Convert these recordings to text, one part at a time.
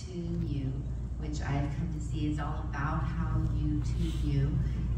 tune you, which I've come to see is all about how you tune you,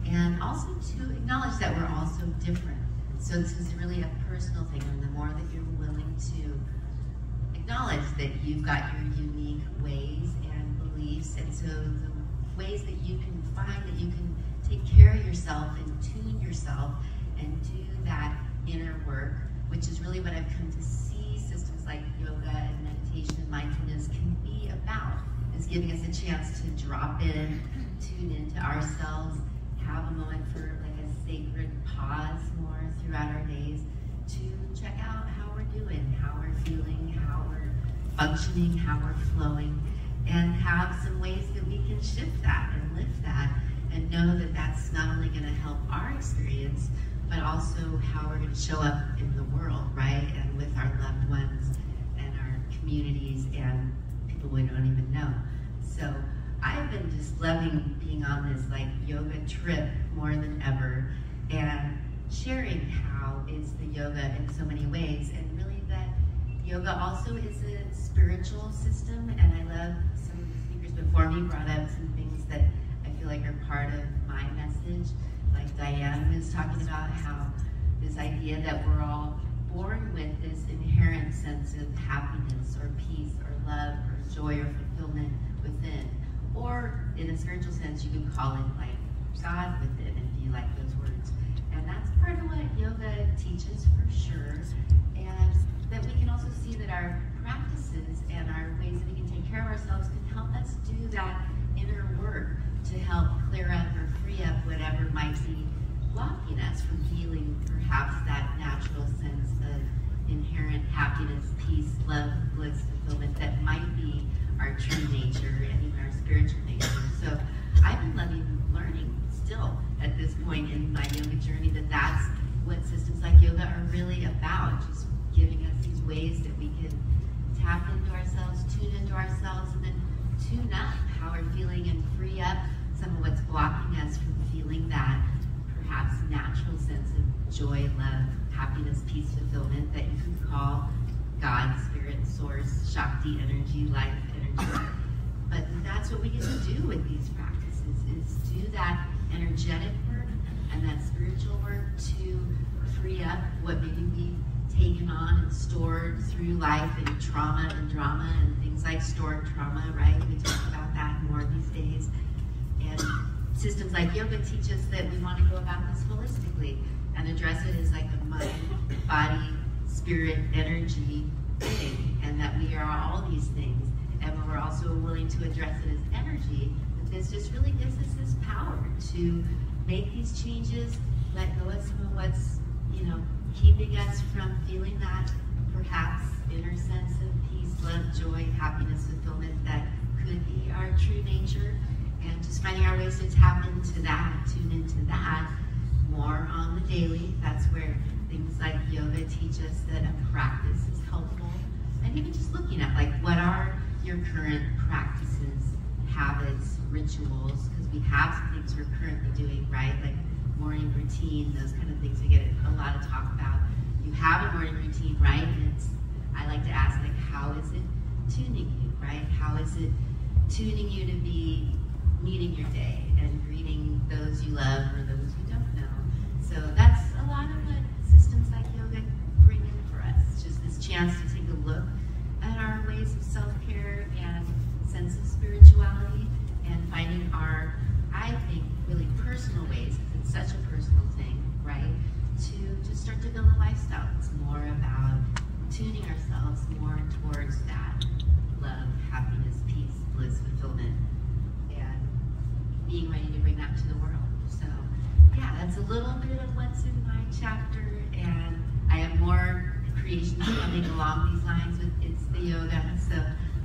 and also to acknowledge that we're all so different. So this is really a personal thing, and the more that you're willing to acknowledge that you've got your unique ways and beliefs, and so the ways that you can find that you can take care of yourself and tune yourself and do that inner work, which is really what I've come to see systems like yoga and meditation and mindfulness can be about, is giving us a chance to drop in, tune into ourselves, have a moment for like a sacred pause more throughout our days to check out how we're doing, how we're feeling, how we're functioning, how we're flowing, and have some ways that we can shift that and lift that and know that that's not only going to help our experience, but also how we're going to show up in the world, right? And with our loved ones and our communities and people we don't even know. So I've been just loving being on this like yoga trip more than ever and sharing how it's the yoga in so many ways, and really that yoga also is a spiritual system. And I love some of the speakers before me brought up some things that I feel like are part of my message. Like Diane was talking about how this idea that we're all born with this inherent sense of happiness or peace or love or joy or fulfillment within. Or in a spiritual sense, you could call it like God within if you like those words. And that's part of what yoga teaches for sure. And that we can also see that our practices and our ways that we can take care of ourselves can help us do that inner work to help clear up or free up whatever might be blocking us from feeling perhaps that natural sense of inherent happiness, peace, love, bliss, fulfillment that might be our true nature and even our spiritual nature. So I've been learning still at this point in my yoga journey that that's what systems like yoga are really about, just giving us these ways that we can tap into ourselves, tune into ourselves, and then tune up how we're feeling and free up some of what's blocking us from feeling that perhaps natural sense of joy, love, happiness, peace, fulfillment that you can call God, spirit, source, Shakti, energy, life, energy. But that's what we get to do with these practices, is do that energetic work and that spiritual work to free up what maybe we've taken on and stored through life and trauma and drama and things like stored trauma, right? We talk about that more these days. And systems like yoga teach us that we want to go about this holistically and address it as like a mind, body, spirit, energy thing, and that we are all these things. And when we're also willing to address it as energy, that this just really gives us this power to make these changes, let go of some of what's, keeping us from feeling that perhaps inner sense of peace, love, joy, happiness, fulfillment that could be our true nature, and just finding our ways to tap into that, tune into that more on the daily. That's where things like yoga teach us that a practice is helpful. And even just looking at like what are your current practices, habits, rituals, because we have some things we're currently doing, right? Like morning routine, those kind of things we get a lot of talk about. You have a morning routine, right? And I like to ask, like, how is it tuning you, right? How is it tuning you to be meeting your day and greeting those you love or those you don't know? So that's a lot of what systems like yoga bring in for us. It's just this chance to take a look at our ways of self-care and sense of spirituality and finding our, I think, really personal ways. It's such a personal thing, right? To just start to build a lifestyle that's more about tuning ourselves more towards that love, happiness, peace, bliss, fulfillment, and being ready to bring that to the world. So yeah, that's a little bit of what's in my chapter, and I have more creations coming along these lines with It's the Yoga, so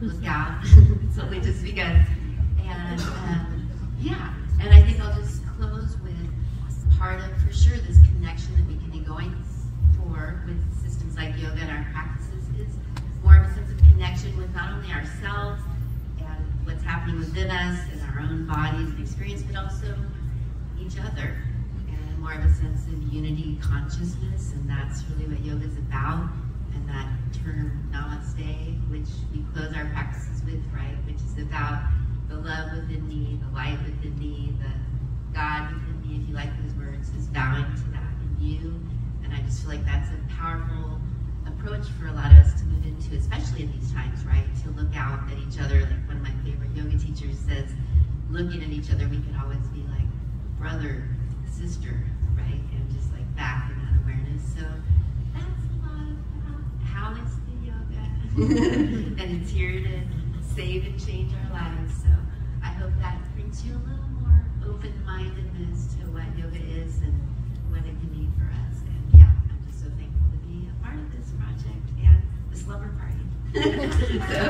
look out. It's only just begun. And yeah, and I think I'll just close with part of, for sure, this connection that we can be going for with systems like yoga and our practices is more of a sense of connection with not only ourselves and what's happening within us and our own bodies and experience, but also each other, and more of a sense of unity consciousness. And that's really what yoga is about. And that term namaste, which we close our practices with, right, which is It's about the love within me, the light within me, the God within me, if you like those words, is bowing to that in you. And I just feel like that's a powerful approach for a lot of us to move into, especially in these times, right? To look out at each other. Like one of my favorite yoga teachers says, looking at each other, we could always be like brother, sister, right? And just like back in that awareness. So that's a lot about how it's the yoga. And it's here to save and change our lives. So I hope that brings you a little more open-mindedness to what yoga is and what it can mean for us. And yeah, I'm just so thankful to be a part of this project and this lover party. So,